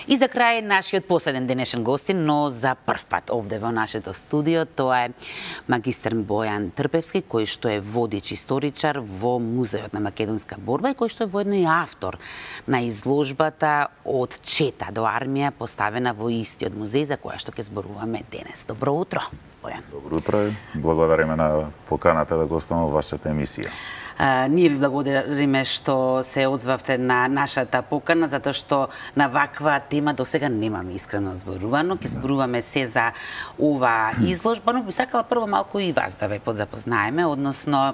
И за крај нашиот последен денешен гостин, но за прв пат овде во нашето студио, тоа е магистар Бојан Трпевски, кој што е водич историчар во Музеот на македонска борба и кој што е воедно и автор на изложбата Од чета до армија, поставена во истиот музеј за која што ќе зборуваме денес. Добро утро, Бојан. Добро утро, благодариме на поканата да гостувам во вашата емисија. Ние ви благодариме што се озвавте на нашата покана, затоа што на ваква тема до сега немаме искрено зборувано. Ќе зборуваме се за ова изложба, но би сакала прво малку и вас да ве запознаеме, односно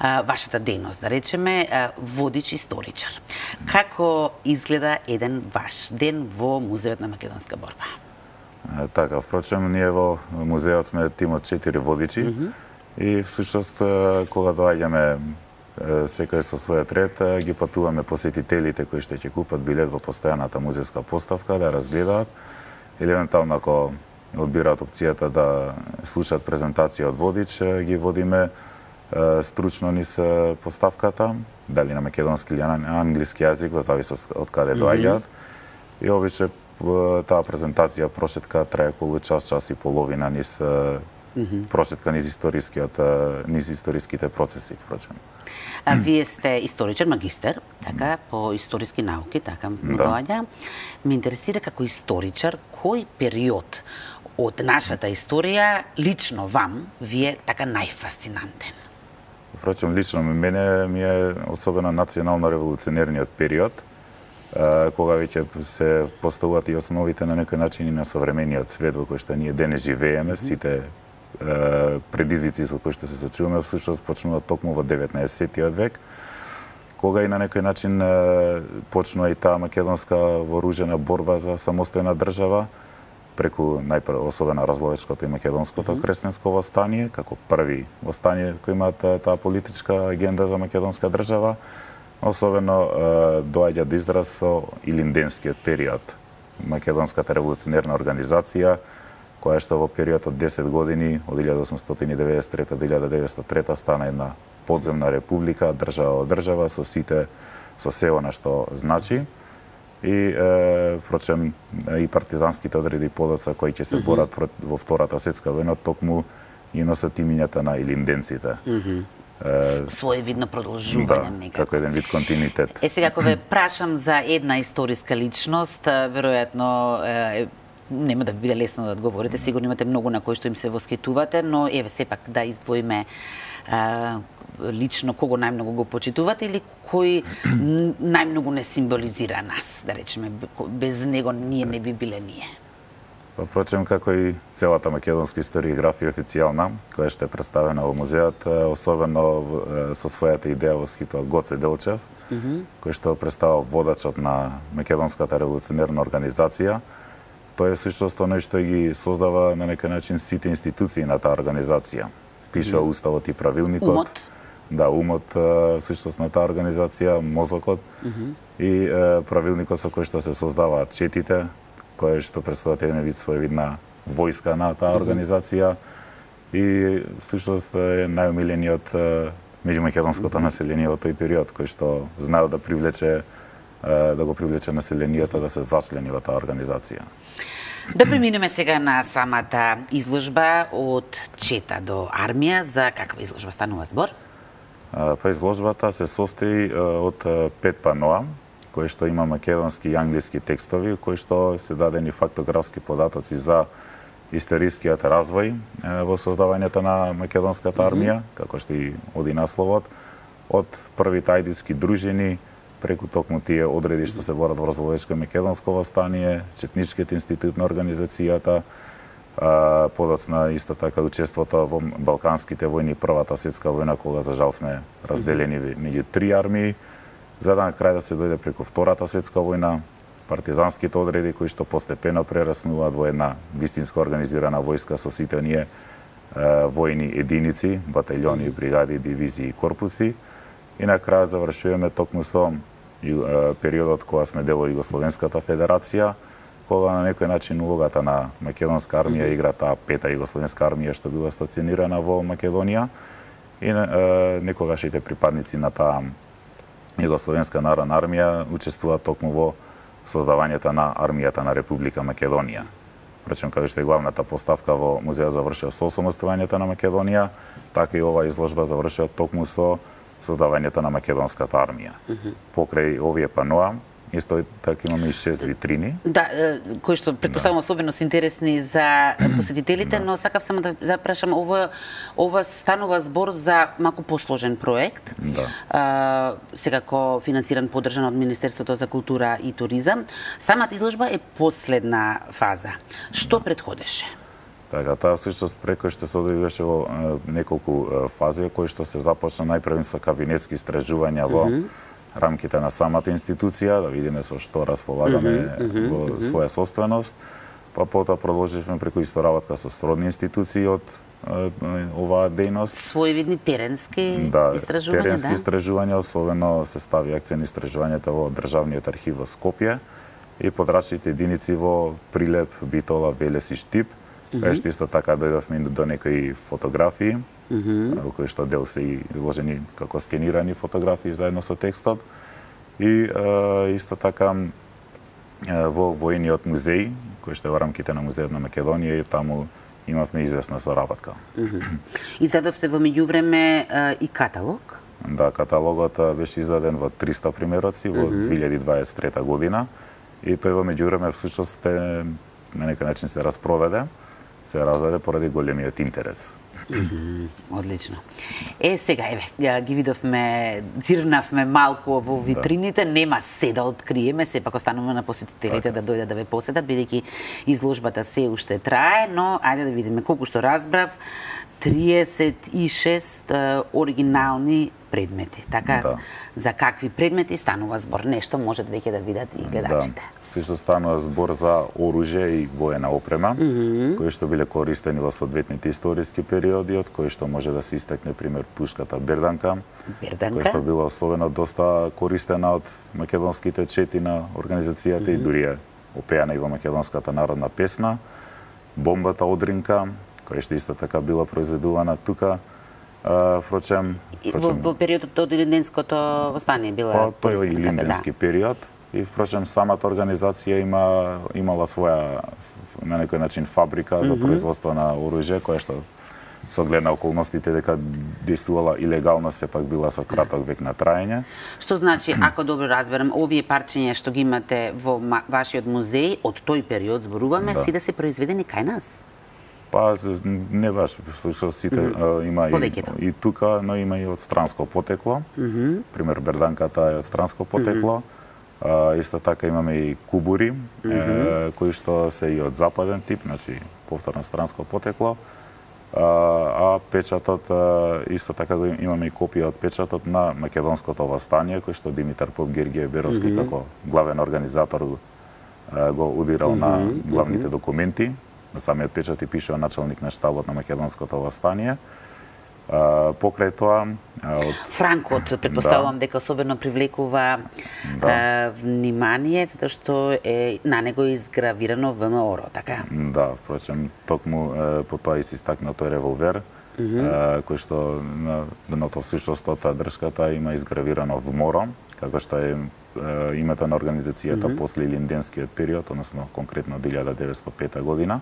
вашата дејност, да речеме, водич историчар. Како изгледа еден ваш ден во Музеот на македонска борба? Така, впрочем, ние во музеот сме тим од 4 водичи и всушност кога доаѓаме секој со својот ред, ги патуваме посетителите кои што ќе купат билет во постојаната музејска поставка да разгледаат или евентуално ако одбираат опцијата да слушаат презентација од водич, ги водиме стручно низ поставката, дали на македонски или на англиски јазик, во зависност од каде доаѓаат. И обично таа презентација прошетка трае околу час, час и половина низ прошетка низ историските процеси, впрочем. А вие сте историчар, магистар, така, по историски науки, така му доаѓа. Ме интересира како историчар, кој период од нашата историја, лично вам, ви е така најфасцинантен? Впрочем, лично мене ми е особено национално-револуционерниот период, кога веќе се поставуваат и основите на некој начин и на современиот свет во кој што ние денес живееме, сите предизвици со кои што се сочуваме всушност почнуваат токму во 19-тиот век, кога и на некој начин почнува и таа македонска вооружена борба за самостојна држава преку особено разловечкото и македонското кресенско востание, како први востание кои имаат таа политичка агенда за македонска држава, особено доаѓа до израз со Илинденскиот период, македонската револуционерна организација, која што во период од 10 години, од 1893 до 1903 стана една подземна република, држава од држава, со се она што значи. И, впрочем, и партизанските одреди подоцна кои ќе се борат во Втората светска војна, токму и носат имињата на илинденците. Своевидно продолжување некако. Како еден вид континуитет. Сега, ако ве прашам за една историска личност, веројатно нема да биде лесно да одговорите, сигурно имате многу на кои што им се восхитувате, но еве сепак да издвоиме лично кого најмногу го почитувате или кој најмногу не символизира нас, да речеме, без него ние не би биле ние. Впрочем, како и целата македонска историографија официјална, која што е представена во музеот, особено со својата идеја восхитува Гоце Делчев, кој што представува водачот на македонската револуционерна организација. Тој е всушност оној што ги создава на некој начин сите институции на таа организација. Пишува уставот и правилникот. Умот. Да, умот всушност на таа организација, мозокот и правилникот со кој што се создаваат четите, кој што представуваат еден вид своевидна војска на таа организација и всушност е најомилениот меѓу македонското население во тој период, кој што знаел да го привлече населението да се зачлени во таа организација. Да преминеме сега на самата изложба Од чета до армија. За каква изложба станува збор? Па изложбата се состои од 5 паноа, кои што има македонски и англиски текстови, кои што се дадени фактографски податоци за историскиот развој во создавањето на македонската армија, како што и оди насловот, од првите ајдиски дружини, преку токму тие одреди што се борат во разловечко македонско востание, Четничкиот институт на организацијата, подоцна исто така учеството во Балканските војни, Првата светска војна, кога за жал сме разделени меѓу 3 армии, за да на крај да се дојде преку Втората светска војна, партизанските одреди кои што постепено прераснуваат во една вистинска организирана војска со сите оние војни единици, батальони, бригади, дивизии и корпуси. И на крај завршуваме токму со периодот кога сме дел од Југословенската федерација, кога на некој начин улогата на македонска армија игра таа пета југословенска армија што била стационирана во Македонија и некогашните припадници на таа Југословенска народна армија учествуваат токму во создавањето на армијата на Република Македонија. Пречем, каде што е главната поставка во музеот завршува со осамостојањето на Македонија, така и оваа изложба завршува токму со создавањето на македонската армија. Покрај овие паноа, исто така имаме и 6 витрини. Да, кои што претпоставувам особено се интересни за посетителите, но сакав само да запрашам, ова станува збор за малку посложен проект. Да. Секако финансиран, поддржан од Министерството за култура и туризам. Самата изложба е последна фаза. Што предходеше? Така, таа всушност преку што се одвиваше во неколку фази, кои што се започна најпрво со кабинетски истражувања во рамките на самата институција, да видиме со што располагаме во своја собственост, па потоа продолживме преку исто работа со сродни институции од оваа дејност. Своевидни теренски истражувања, теренски истражувања, особено се стави акцент истражувањата во Државниот архив во Скопје и подрачните единици во Прилеп, Битола, Велес и Штип, кај што исто така дојдовме до некои фотографии, кои што дел се изложени како скенирани фотографии заедно со текстот. И исто така во воениот музеј, кој што е во рамките на Музеот на Македонија, и таму имавме известна соработка. Издадовте во меѓувреме и каталог? Да, каталогот беше издаден во 300 примероци во 2023 година и тој во меѓувреме всушност на некој начин се распродаде, се раздаде поради големиот интерес. Одлично. Сега, ги видовме, цирнавме малку во витрините, нема се да откриеме, сепак остануваме на посетителите да дојдат да ве посетат, бидејќи изложбата се уште трае, но ајде да видиме колку што разбрав, 36 оригинални предмети. Така, за какви предмети станува збор? Нешто можат веќе да видат и гледачите. Што станува збор за оружје и воена опрема, кои што биле користени во соодветните историски периоди, од кои што може да се истакне пример пушката Берданка, која што била особено доста користена од македонските чети на организацијата и дури е опеана и во македонската народна песна, бомбата Одринка, која што исто така била произведувана тука. Впрочем, во периодот од Илинденското востание била тој е Илинденски период. И впрочем самата организација имала своја на некој начин фабрика за производство на оружје, која што со оглед на околностите дека действувала илегално, сепак била со краток век на траење. Што значи, ако добро разберам, овие парчиња што ги имате во вашиот музеј од тој период зборуваме, си да се произведени кај нас? Па не баш, всушност сите има и тука, но има и од странско потекло. Пример Берданката е од странско потекло. Исто така имаме и кубури, кои што се и од западен тип, значи повторно странско потекло. А печатот, исто така имаме и копија од печатот на Македонското востание, кој што Димитар Поп Гергиев Беровски како главен организатор го удирал на главните документи. На самиот печат и пишува началник на штабот на Македонското востание. Покрај тоа Франкот, предпоставувам дека особено привлекува внимание, затоа што е на него изгравирано ВМРО, така? Да, впрочем, токму по тоа и се истакна тој револвер, кој што на дното всушност од држката има изгравирано ВМРО, како што е името на организацијата после Илинденскиот период, односно конкретно 1905 година.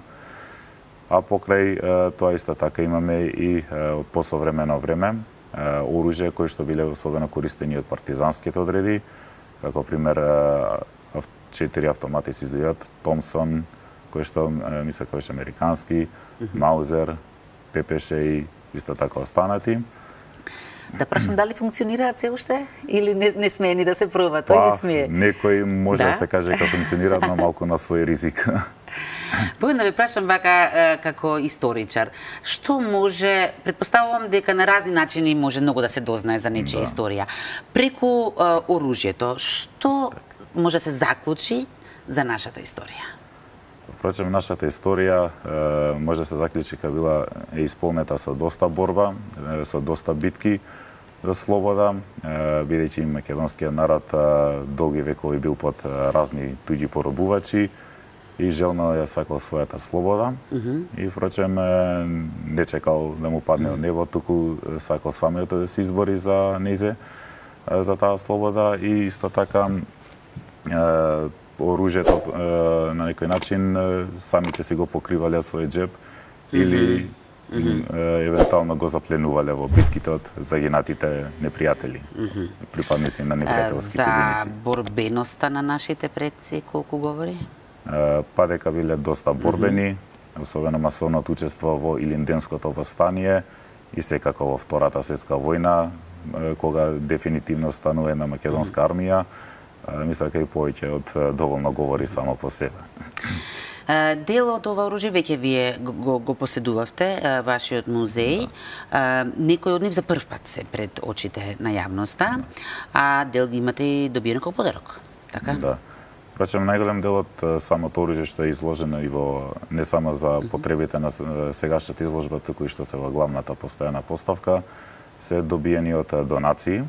А покрај тоа исто така имаме и од посовремено време оружје кои што биле особено користени од партизанските одреди, како пример 4 автомати се издвојат, Томсон, кој што мисля дека беше американски, Маузер, ППШ и исто така останати. Да прашам дали функционираат се уште или не смее ни да се проба, тој не смее. Некои може да се каже дека функционираат, но малку на свој ризик. Појдам да ве прашам вака како историчар, што може, предпоставувам дека на разни начини може многу да се дознае за нечија историја. Преку оружјето, што може да се заклучи за нашата историја? Впрочем, нашата историја може да се заклучи дека била исполнета со доста борба, со доста битки за слобода, бидејќи македонскиот народ долги векови бил под разни туѓи поробувачи и желно ја сакал својата слобода. И впрочем не чекал да му падне од небо, туку сакал самиот да се избори за нејзе, за таа слобода и исто така оружјето на некој начин самите си го покривале од свој джеб или евентуално го запленувале во битките од загинатите непријатели, припадници на непријателските единици. За борбеноста на нашите предци колку говори? Па дека биле доста борбени, особено масовното учество во Илинденското восстание и секако во Втората светска војна, кога дефинитивно станува една македонска армија, мисля дека и повеќе од доволно говори само по себе. Дел од ова оружје веќе вие го поседувавте, вашиот музеј. Некој од нив за прв пат се пред очите на јавноста, а дел ги имате и добиено како подарок, така? Да. Впрочем, најголем дел од самото оружје што е изложено и во не само за потребите на сегашната изложба, туку и што се во главната постојана поставка, се добиени од донации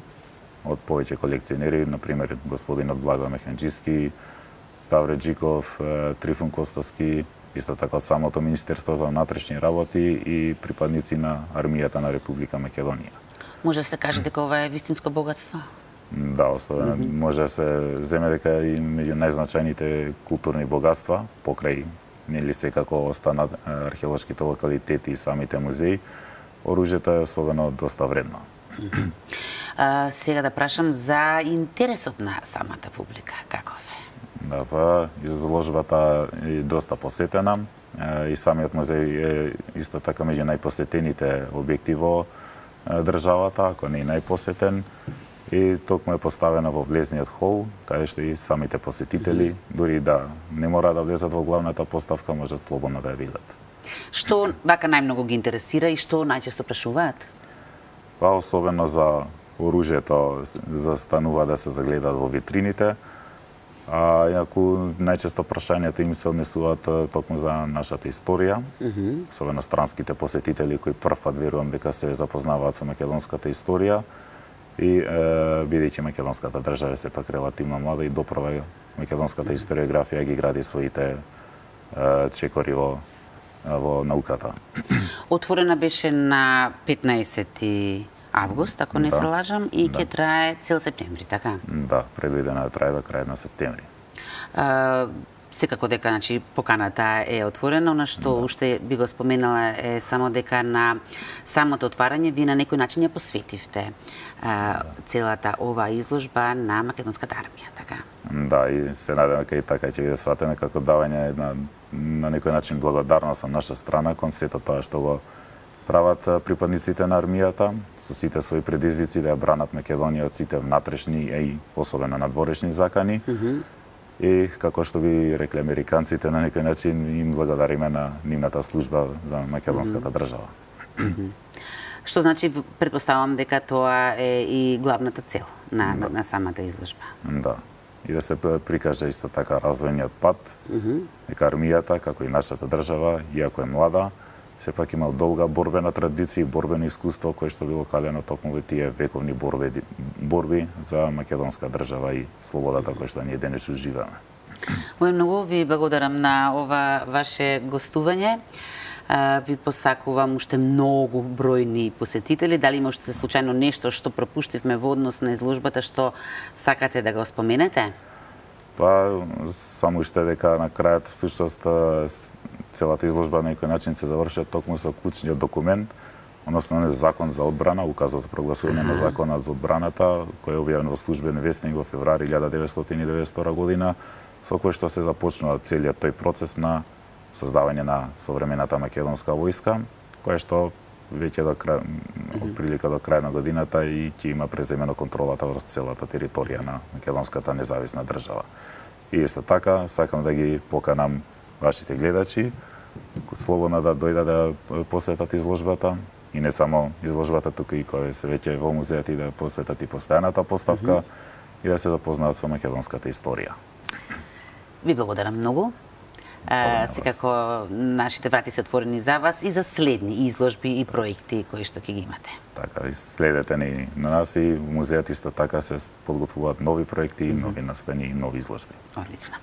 од повеќе колекционери, например господинот Благо Механџиски, Ставре Джиков, Трифун Костовски, исто така од самото Министерство за внатрешни работи и припадници на армијата на Република Македонија. Може да се каже дека ова е вистинско богатство? Да, особено може да се земе дека и меѓу најзначајните културни богатства, покрај нели секако останат археолошките локалитети и самите музеи, оружјето е особено доста вредно. Сега да прашам за интересот на самата публика, каков е? Да, па изложбата е доста посетена и самиот музеј е исто така меѓу најпосетените објекти во државата, ако не и најпосетен. И токму е поставена во влезниот хол, каде што и самите посетители, дури да не мора да влезат во главната поставка, можат слободно да ја видат. Што вака најмногу ги интересира и што најчесто прашуваат? Па особено за оружјето застанува да се загледаат во витрините, а инаку најчесто прашањата им се однесуваат токму за нашата историја, особено странските посетители кои првпат верувам дека се запознаваат со македонската историја и бидејќи македонската држава е сепак релативно млада и допрва македонската историографија ги гради своите чекори во науката. Отворена беше на 15 август, ако не се лажам, и ќе трае цел септември, така? Да, предвидено е да трае до крајот на септември. Секако дека значи поканата е отворена, она што уште би го споменала е само дека на самото отварање вие на некој начин ја посветивте целата ова изложба на македонската армија, така? Да, и се надевам дека и така ќе биде сватена како давање на некој начин благодарност од наша страна кон сето тоа што го прават припадниците на армијата со сите своји предизвици да ја бранат Македонија од сите внатрешни и особено надворешни закани. И како што би рекле американците, на некој начин им благодариме на нивната служба за македонската држава. Што значи, предпоставам дека тоа е и главната цел на самата изложба. Да. И да се прикаже исто така развојниот пат, дека армијата, како и нашата држава, иако е млада, сепак има долга борбена традиција и борбено искуство кое што било калено токму во тие вековни борби за македонска држава и слободата која што ние денес уживаме. Многу ви благодарам на ова ваше гостување. Ви посакувам уште многу бројни посетители. Дали има уште случајно нешто што пропуштивме во однос на изложбата што сакате да го споменете? Па, само уште дека на крајот всушност целата изложба на некој начин се завршува токму со клучниот документ, односно закон за одбрана, указот за прогласување на законот за одбраната, кој е објавен во службен весник во февруари 1992 година, со кој што се започнува целиот тој процес на создавање на современата македонска војска, која што веќе до крај, отприлика до крај на годината и ќе има преземено контролата врз целата територија на македонската независна држава. И исто така, сакам да ги поканам вашите гледачи, слободно да дојдат да посетат изложбата, и не само изложбата, туку и кои се веќе во музејот и да посетат и постојаната поставка и да се запознаат со македонската историја. Ви благодарам многу. Секако нашите врати се отворени за вас и за следни изложби и проекти кои што ќе ги имате. Така, и следете ни на нас и во музејот исто така се подготвуваат нови проекти, нови настани и нови изложби. Одлично.